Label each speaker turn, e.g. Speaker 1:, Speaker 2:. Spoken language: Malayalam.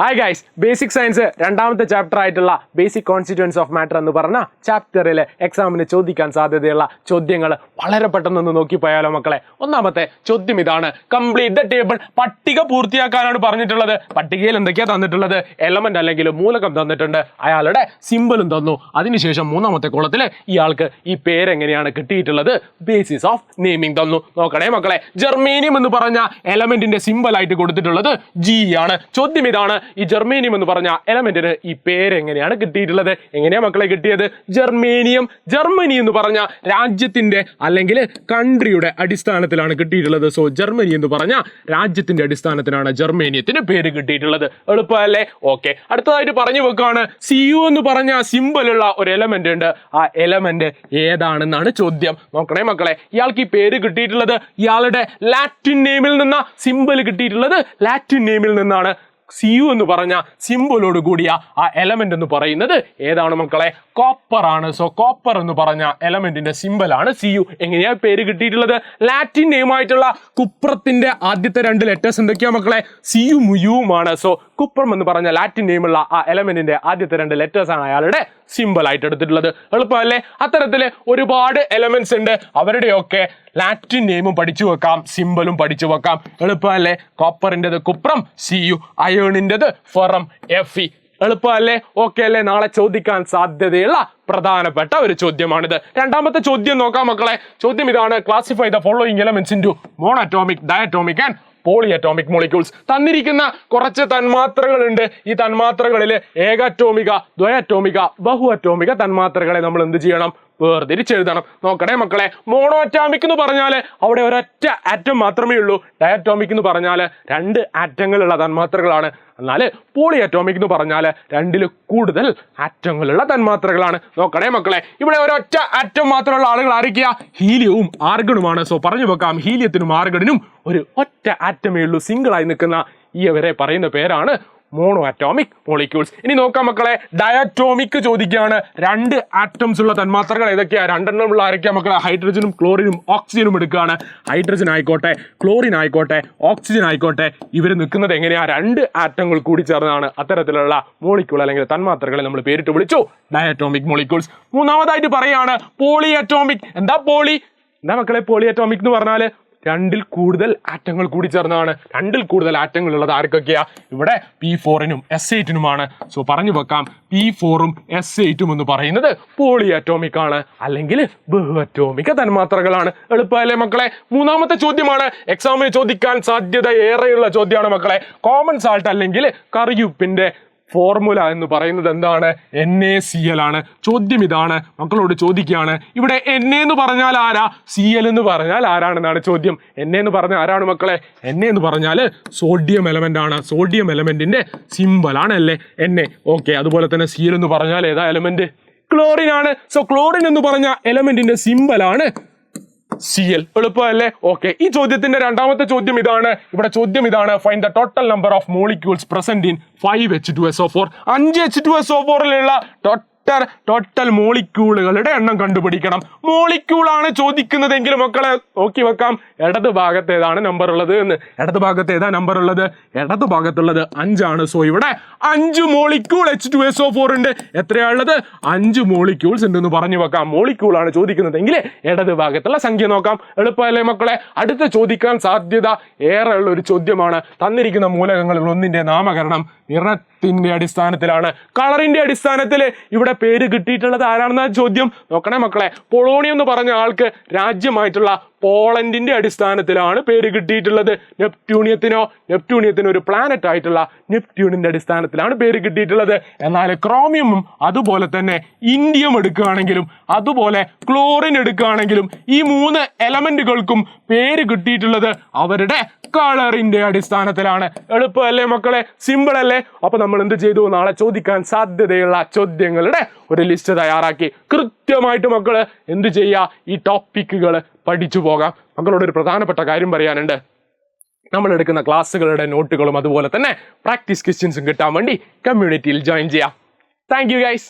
Speaker 1: ഹായ് ഗൈസ്, ബേസിക് സയൻസ് രണ്ടാമത്തെ ചാപ്റ്റർ ആയിട്ടുള്ള ബേസിക് കോൺസ്റ്റിറ്റ്യൂവൻസ് ഓഫ് മാറ്റർ എന്ന് പറഞ്ഞ ചാപ്റ്ററിൽ എക്സാമിന് ചോദിക്കാൻ സാധ്യതയുള്ള ചോദ്യങ്ങൾ വളരെ പെട്ടെന്ന് നോക്കി പോയാലോ മക്കളെ. ഒന്നാമത്തെ ചോദ്യം ഇതാണ്: കംപ്ലീറ്റ് ദ ടേബിൾ. പട്ടിക പൂർത്തിയാക്കാനാണ് പറഞ്ഞിട്ടുള്ളത്. പട്ടികയിൽ എന്തൊക്കെയാ തന്നിട്ടുള്ളത്? എലമെന്റ് അല്ലെങ്കിൽ മൂലകം തന്നിട്ടുണ്ട്, അയാളുടെ സിമ്പലും തന്നു. അതിനുശേഷം മൂന്നാമത്തെ കോളത്തിൽ ഇയാൾക്ക് ഈ പേരെങ്ങനെയാണ് കിട്ടിയിട്ടുള്ളത്, ബേസിസ് ഓഫ് നെയിമിംഗ് തന്നു. നോക്കണേ മക്കളെ, ജർമേനിയം എന്ന് പറഞ്ഞ എലമെന്റിന്റെ സിമ്പൽ ആയിട്ട് കൊടുത്തിട്ടുള്ളത് G ആണ്. ചോദ്യം ഇതാണ്: ഈ ജർമേനിയം എന്ന് പറഞ്ഞ എലമെന്റിന് ഈ പേര് എങ്ങനെയാണ് കിട്ടിയിട്ടുള്ളത്? എങ്ങനെയാ മക്കളെ കിട്ടിയത്? ജർമേനിയം, ജർമ്മനി എന്ന് പറഞ്ഞ രാജ്യത്തിന്റെ അല്ലെങ്കിൽ കൺട്രിയുടെ അടിസ്ഥാനത്തിലാണ് കിട്ടിയിട്ടുള്ളത്. സോ ജർമ്മനി എന്ന് പറഞ്ഞ രാജ്യത്തിന്റെ അടിസ്ഥാനത്തിലാണ് ജർമേനിയത്തിന് പേര് കിട്ടിയിട്ടുള്ളത്. എളുപ്പമല്ലേ? ഓക്കെ, അടുത്തതായിട്ട് പറഞ്ഞു വെക്കാണ്, CU എന്ന് പറഞ്ഞ സിമ്പലുള്ള ഒരു എലമെന്റ് ഉണ്ട്. ആ എലമെന്റ് ഏതാണെന്നാണ് ചോദ്യം. നോക്കണേ മക്കളെ, ഇയാൾക്ക് ഈ പേര് കിട്ടിയിട്ടുള്ളത് ഇയാളുടെ ലാറ്റിൻ നെയിമിൽ നിന്ന സിമ്പൽ കിട്ടിയിട്ടുള്ളത് ലാറ്റിൻ നെയിമിൽ നിന്നാണ്. CU എന്ന് പറഞ്ഞ സിംബലോട് കൂടിയ ആ എലമെന്റ് എന്ന് പറയുന്നത് ഏതാണ് മക്കളെ? കോപ്പർ ആണ്. സോ കോപ്പർ എന്ന് പറഞ്ഞ എലമെന്റിന്റെ സിംബലാണ് CU. എങ്ങനെയാ പേര് കിട്ടിയിട്ടുള്ളത്? ലാറ്റിൻ നെയിമായിട്ടുള്ള കുപ്രത്തിന്റെ ആദ്യത്തെ രണ്ട് ലെറ്റേഴ്സ് എന്തൊക്കെയാ മക്കളെ? CU യുമാണ്. സോ കുപ്രം എന്ന് പറഞ്ഞ ലാറ്റിൻ നെയിമുള്ള ആ എലമെന്റിന്റെ ആദ്യത്തെ രണ്ട് ലെറ്റേഴ്സ് ആണ് അയാളുടെ സിംബൽ ആയിട്ട് എടുത്തിട്ടുള്ളത്. എളുപ്പമല്ലേ? അത്തരത്തില് ഒരുപാട് എലമെന്റ്സ് ഉണ്ട്. അവരുടെയൊക്കെ ലാറ്റിൻ നെയിമും പഠിച്ചു വെക്കാം, സിംബലും പഠിച്ചു വെക്കാം. എളുപ്പമല്ലേ? കോപ്പറിൻ്റെത് കുപ്രം CU, അയേണിൻ്റെത് ഫെറം Fe. എളുപ്പമല്ലേ? ഓക്കെ അല്ലേ? നാളെ ചോദിക്കാൻ സാധ്യതയുള്ള പ്രധാനപ്പെട്ട ഒരു ചോദ്യമാണിത്. രണ്ടാമത്തെ ചോദ്യം നോക്കാം മക്കളെ. ചോദ്യം ഇതാണ്: classify the following elements into monatomic, diatomic and polyatomic molecules. തന്നിരിക്കുന്ന കുറച്ച് തന്മാത്രകളുണ്ട്. ഈ തന്മാത്രകളിൽ ഏകാറ്റോമിക, ദ്വയാറ്റോമിക, ബഹുഅറ്റോമിക തന്മാത്രകളെ നമ്മൾ എന്ത് ചെയ്യണം? വേർതിരിച്ചെഴുതണം. നോക്കണേ മക്കളെ, മോണോ അറ്റോമിക് എന്ന് പറഞ്ഞാൽ അവിടെ ഒരൊറ്റ ആറ്റം മാത്രമേ ഉള്ളൂ. ഡയറ്റോമിക് എന്ന് പറഞ്ഞാൽ രണ്ട് ആറ്റങ്ങളുള്ള തന്മാത്രകളാണ്. എന്നാൽ പോളി അറ്റോമിക് എന്ന് പറഞ്ഞാൽ രണ്ടിൽ കൂടുതൽ ആറ്റങ്ങളുള്ള തന്മാത്രകളാണ്. നോക്കണേ മക്കളെ, ഇവിടെ ഒരൊറ്റ ആറ്റം മാത്രമുള്ള ആളുകൾ ആരൊക്കെയാ? ഹീലിയവും ആർഗണുമാണ്. സോ പറഞ്ഞു വെക്കാം, ഹീലിയത്തിനും ആർഗണിനും ഒരു ഒറ്റ ആറ്റമേ ഉള്ളൂ. സിംഗിൾ ആയി നിൽക്കുന്ന ഇവരെ പറയുന്ന പേരാണ് മോണോ അറ്റോമിക് മോളിക്യൂൾസ്. ഇനി നോക്കാം മക്കളെ, ഡയറ്റോമിക് ചോദിക്കുകയാണ്. രണ്ട് ആറ്റംസ് ഉള്ള തന്മാത്രകൾ ഏതൊക്കെയാ? രണ്ടെണ്ണം ഉള്ള ആരൊക്കെയാ മക്കളെ? ഹൈഡ്രജനും ക്ലോറിനും ഓക്സിജനും എടുക്കുകയാണ്. ഹൈഡ്രജൻ ആയിക്കോട്ടെ, ക്ലോറിൻ ആയിക്കോട്ടെ, ഓക്സിജൻ ആയിക്കോട്ടെ, ഇവർ നിൽക്കുന്നത് എങ്ങനെയാ? രണ്ട് ആറ്റങ്ങൾ കൂടി ചേർന്നാണ്. അത്തരത്തിലുള്ള മോളിക്യൂൾ അല്ലെങ്കിൽ തന്മാത്രകളെ നമ്മൾ പേരിട്ട് വിളിച്ചു ഡയറ്റോമിക് മോളിക്യൂൾസ്. മൂന്നാമതായിട്ട് പറയാണ് പോളി അറ്റോമിക്. എന്താ പോളി? എന്താ മക്കളെ പോളി അറ്റോമിക് എന്ന് പറഞ്ഞാൽ? രണ്ടിൽ കൂടുതൽ ആറ്റങ്ങൾ കൂടി ചേർന്നതാണ്. രണ്ടിൽ കൂടുതൽ ആറ്റങ്ങൾ ഉള്ളത് ആർക്കൊക്കെയാ? ഇവിടെ P4നും S8നുമാണ്. സോ പറഞ്ഞു വെക്കാം, P4ഉം S8ഉം എന്ന് പറയുന്നത് പോളി അറ്റോമിക് ആണ്, അല്ലെങ്കിൽ ബഹു അറ്റോമിക തന്മാത്രകളാണ്. എളുപ്പമല്ലേ മക്കളെ? മൂന്നാമത്തെ ചോദ്യമാണ്, എക്സാമിന് ചോദിക്കാൻ സാധ്യത ഏറെയുള്ള ചോദ്യമാണ് മക്കളെ. കോമൺ സാൾട്ട് അല്ലെങ്കിൽ കറിയുപ്പിന്റെ ഫോർമുല എന്ന് പറയുന്നത് എന്താണ്? NaCl ആണ്. ചോദ്യം ഇതാണ്, മക്കളോട് ചോദിക്കുകയാണ്, ഇവിടെ Na എന്ന് പറഞ്ഞാൽ ആരാ? Cl എന്ന് പറഞ്ഞാൽ ആരാണെന്നാണ് ചോദ്യം. Na എന്ന് പറഞ്ഞാൽ ആരാണ് മക്കളെ? Na എന്ന് പറഞ്ഞാൽ സോഡിയം എലമെന്റ് ആണ്. സോഡിയം എലമെന്റിന്റെ സിമ്പൽ ആണ് അല്ലേ Na. ഓക്കെ, അതുപോലെ തന്നെ Cl എന്ന് പറഞ്ഞാൽ ഏതാ എലമെന്റ്? ക്ലോറിൻ ആണ്. സോ ക്ലോറിൻ എന്ന് പറഞ്ഞ എലമെന്റിന്റെ സിമ്പൽ ആണ് Cl. എളുപ്പമല്ലേ? ഓക്കെ, ഈ ചോദ്യത്തിന്റെ രണ്ടാമത്തെ ചോദ്യം ഇതാണ്. ഇവിടെ ചോദ്യം ഇതാണ്: find the total number of molecules present in 5H2SO4. 5H2SO4ലുള്ള ടോട്ടൽ മോളിക്യൂളുകളുടെ എണ്ണം കണ്ടുപിടിക്കണം. മോളിക്യൂൾ ആണ് ചോദിക്കുന്നതെങ്കിൽ മക്കളെ നോക്കി വെക്കാം, ഇടത് ഭാഗത്ത് ഏതാണ് നമ്പർ ഉള്ളത് എന്ന്. ഇടത് ഭാഗത്ത് ഏതാ നമ്പർ ഉള്ളത്? ഇടത് ഭാഗത്തുള്ളത് 5 ആണ്. സോ ഇവിടെ 5 മോളിക്യൂൾ H2SO4 ഉണ്ട്. എത്രയാണുള്ളത്? 5 മോളിക്യൂൾസ് ഉണ്ടെന്ന് പറഞ്ഞു വെക്കാം. മോളിക്യൂൾ ആണ് ചോദിക്കുന്നതെങ്കിൽ ഇടത് ഭാഗത്തുള്ള സംഖ്യ നോക്കാം. എളുപ്പമല്ലേ മക്കളെ? അടുത്ത ചോദിക്കാൻ സാധ്യത ഏറെ ഉള്ള ഒരു ചോദ്യമാണ്. തന്നിരിക്കുന്ന മൂലകങ്ങളിൽ ഒന്നിന്റെ നാമകരണം നിറത്തിന്റെ അടിസ്ഥാനത്തിലാണ്, കളറിന്റെ അടിസ്ഥാനത്തിൽ ഇവിടെ പേര് കിട്ടിയിട്ടുള്ളത് ആരാണെന്ന ചോദ്യം. നോക്കണേ മക്കളെ, പൊളോണിയം എന്ന് പറഞ്ഞ ആൾക്ക് രാജ്യമായിട്ടുള്ള പോളണ്ടിന്റെ അടിസ്ഥാനത്തിലാണ് പേര് കിട്ടിയിട്ടുള്ളത്. നെപ്റ്റ്യൂണിയത്തിന് ഒരു പ്ലാനറ്റ് ആയിട്ടുള്ള നെപ്റ്റ്യൂണിന്റെ അടിസ്ഥാനത്തിലാണ് പേര് കിട്ടിയിട്ടുള്ളത്. എന്നാൽ ക്രോമിയമും അതുപോലെ തന്നെ ഇന്ത്യം എടുക്കുകയാണെങ്കിലും അതുപോലെ ക്ലോറിൻ എടുക്കുകയാണെങ്കിലും ഈ 3 എലമെന്റുകൾക്കും പേര് കിട്ടിയിട്ടുള്ളത് അവരുടെ കളറിന്റെ അടിസ്ഥാനത്തിലാണ്. എളുപ്പമല്ലേ മക്കളെ? സിമ്പിൾ അല്ലേ? അപ്പൊ നമ്മൾ എന്ത് ചെയ്തു? നാളെ ചോദിക്കാൻ സാധ്യതയുള്ള ചോദ്യങ്ങളുടെ ഒരു ലിസ്റ്റ് തയ്യാറാക്കി കൃത്യമായിട്ട് മക്കള് എന്ത് ചെയ്യുക? ഈ ടോപ്പിക്കുകൾ പഠിച്ചു പോകാം. മക്കളോട് ഒരു പ്രധാനപ്പെട്ട കാര്യം പറയാനുണ്ട്. നമ്മൾ എടുക്കുന്ന ക്ലാസ്സുകളുടെ നോട്ടുകളും അതുപോലെ തന്നെ പ്രാക്ടീസ് ക്വസ്റ്റ്യൻസും കിട്ടാൻ വേണ്ടി കമ്മ്യൂണിറ്റിയിൽ ജോയിൻ ചെയ്യാം. Thank you guys.